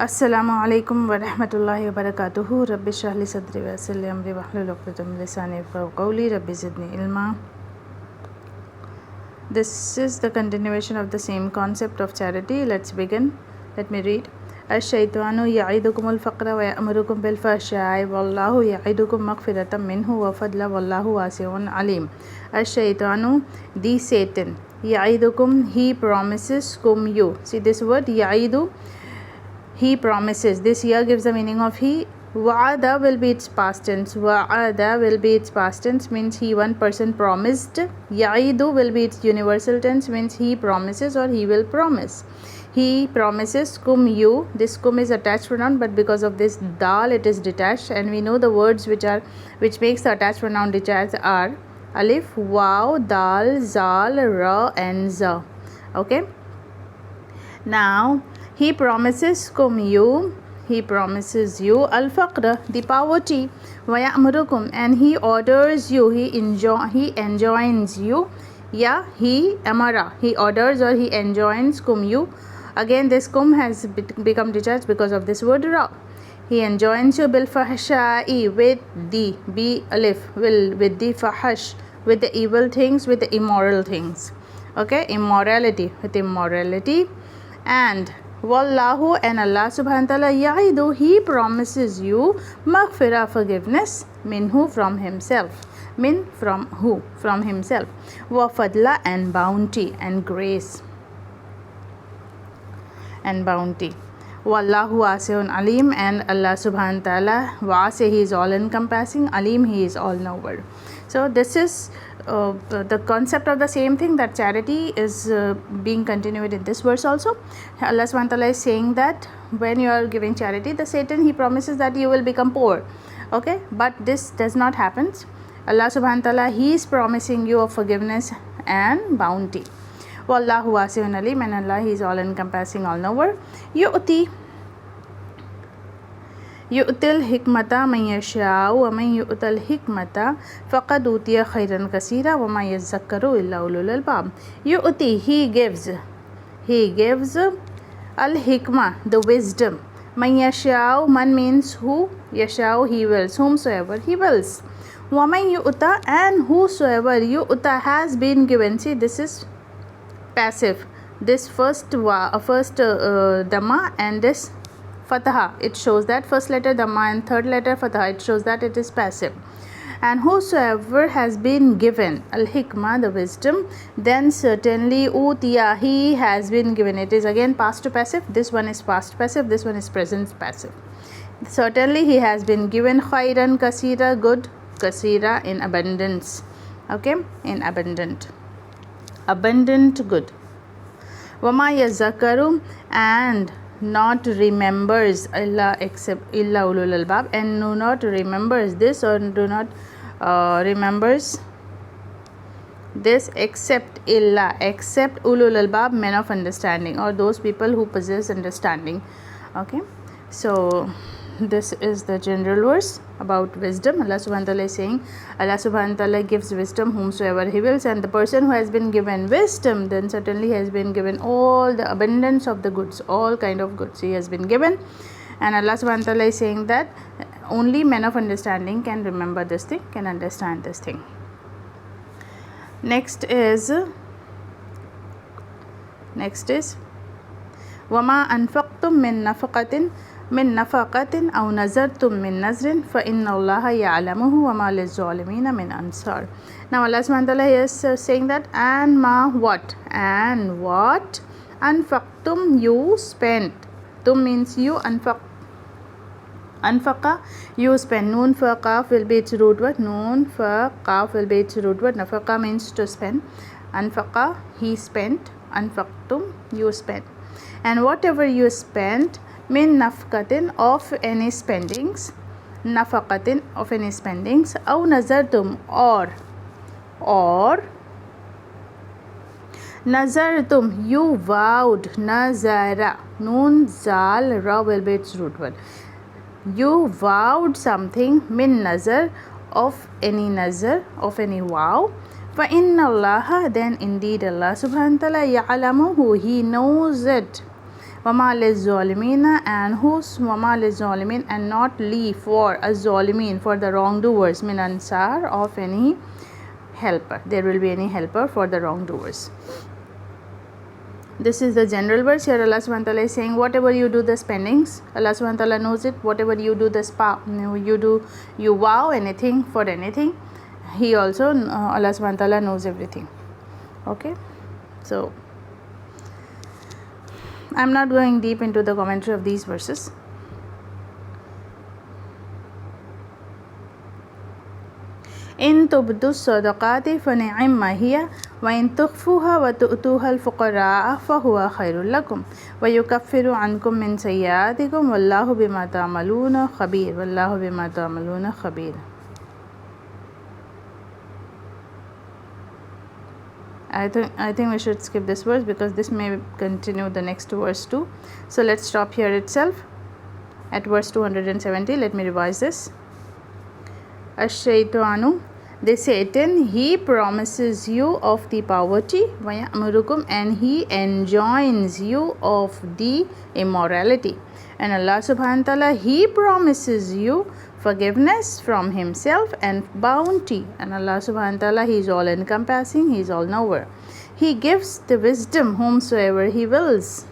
Assalamu alaikum wa rahmatullahi wa barakatuhu. Rabbi shrah li sadri wa yassir li amri wahlul 'uqdatam min lisani yafqahu qawli. Rabbi zidni ilma. This is the continuation of the same concept of charity. Let's begin. Let me read. الشيطان يعيدكم الفقر ويأمركم بالفحشاء والله يعيدكم مغفرة منه وفضلا والله واسع عليم. الشيطان, the Satan, يعيدكم, he promises, kum, you. See this word يعيد, he promises. This here gives the meaning of he. Wa'ada will be its past tense. Wa'ada will be its past tense, means he, one person, promised. Ya'idu will be its universal tense, means he promises or he will promise. He promises, kum, you. This kum is attached pronoun, but because of this dal it is detached, and we know the words which makes the attached pronoun detached are alif, waw, dal, zal, ra and za. Okay, now he promises, kum, you, he promises you al-faqr, the poverty, wa ya'murukum, and he orders you, he enjoins you, yeah, he amara, he orders or he enjoins, kum, you. Again this kum has become detached because of this word ra. He enjoins you bil fahsha'i, with the be alif, will, with the fahash, with the evil things, with the immoral things. Okay, immorality, with immorality. And wallahu, and Allah subhanahu wa ta'ala, ya'idu, he promises you maghfirah, forgiveness, minhu, from himself, min, from who, from himself, wa fadla, and bounty and grace and bounty. Wallahu wasi'un alim, and Allah subhanahu wa ta'ala, wasi, he is all encompassing, alim, he is all knower. So this is the concept of the same thing, that charity is being continued in this verse also. Allah subhanahu wa ta'ala is saying that when you are giving charity, the Satan, he promises that you will become poor. Okay, but this does not happen. Allah subhanahu wa ta'ala, he is promising you of forgiveness and bounty. Wallahu wasi'un alim, and Allah, he is all encompassing, all knower. यु'तिल हिकमता मन यशाउ व मन यु'तल हिकमता फ़क़द ऊतिया खैरन कसीरा व मा यज़क्करु इल्ला उलुल अलबाब. यु'ति, he gives al hikmah, the wisdom. Man yashau, man means who, yashau, he wills, whomsoever he wills. Wa man yu'ta, and whosoever yu'ta has been given. See, this is passive. This first dhamma and this fataha, it shows that first letter dhamma and third letter fataha, it shows that it is passive. And whosoever has been given al hikmah, the wisdom, then certainly utiya, he has been given. It is again past to passive. This one is past passive, this one is present passive. Certainly he has been given khairan kasira, good, kasira, in abundance. Okay, in abundant good. Wama yazakaru, and not remembers illa, except illa ulul albab, and do not remembers this, or do not remembers this except illa, except ulul albab, men of understanding, or those people who possess understanding. Okay, so this is the general verse about wisdom. Allah subhanahu wa ta'ala is saying, Allah subhanahu wa ta'ala gives wisdom whomsoever he wills, and the person who has been given wisdom, then certainly has been given all the abundance of the goods, all kind of goods he has been given. And Allah subhanahu wa ta'ala is saying that only men of understanding can remember this thing, can understand this thing. Next is wama anfaqtum min nafaqatin aw nazartum min nazrin fa inna Allaha ya'lamuhu wa ma liz-zalimina min ansar. Now Allah subhanahu wa ta'ala is saying that, and what anfaqtum, you spent. Tum means you, anfaqa, you spend. Noon fa qaf will be its root word. Nafaqa means to spend. Anfaqa, he spent. Anfaqtum, you spent. And whatever you spent, min nafqatin, of any spendings, nafaqatin, of any spendings, aw nazartum, or nazartum, you vowed. Nazara, noon zal ra will be its root word. You vowed something, min nazar, of any vow. Fa inna Allaha, then indeed Allah subhanahu wa ta'ala, ya'lamuhu, he knows it. وَمَا لِلظَّالِمِينَ and whose وَمَا لِلظَّالِمِينَ and not leave for الظَّالِمِينَ for the wrongdoers min ansar of any helper. There will be any helper for the wrongdoers. This is the general verse. Here Allah subhanahu wa ta'ala is saying, whatever you do the spendings, Allah subhanahu wa ta'ala knows it. Whatever you do the you vow anything for anything, He also, Allah subhanahu wa ta'ala knows everything. Okay, so I'm not going deep into the commentary of these verses. إن تبدوا الصدقات فنعما هي وإن تخفوها وتؤتوها الفقراء فهو خير لكم ويكفر عنكم من سيئاتكم والله بما تعملون خبير والله بما تعملون خبير. I think we should skip this verse because this may continue the next verse too. So let's stop here itself at verse 270. Let me revise this. Ash-shaytanu, the Satan, he promises you of the poverty, وَيَأْمُرُكُمْ, and he enjoins you of the immorality. And Allah subhanahu wa ta'ala, He promises you forgiveness from Himself and bounty. And Allah subhanahu wa ta'ala, He is all encompassing, He is all knower. He gives the wisdom whomsoever He wills.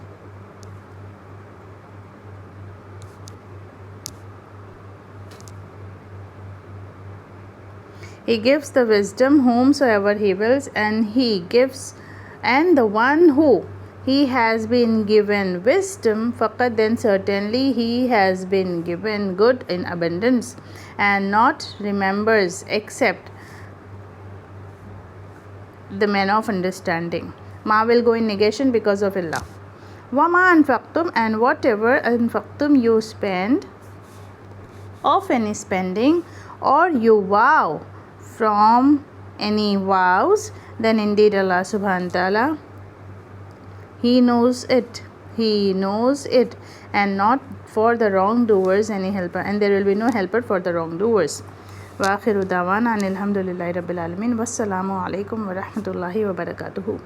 He gives the wisdom whomsoever He wills, and He gives, and the one who He has been given wisdom, faqad, then certainly he has been given good in abundance, and not remembers except the men of understanding. Ma will go in negation because of Allah. Wama anfaqtum, and whatever anfaqtum you spend of any spending, or you vow from any vows, then indeed Allah subhanahu wa ta'ala, He knows it, and not for the wrongdoers any helper, and there will be no helper for the wrongdoers. Wa akhiru dawana anil hamdulillahi rabbil alamin. Wassalamu alaikum wa rahmatullahi wa barakatuhu.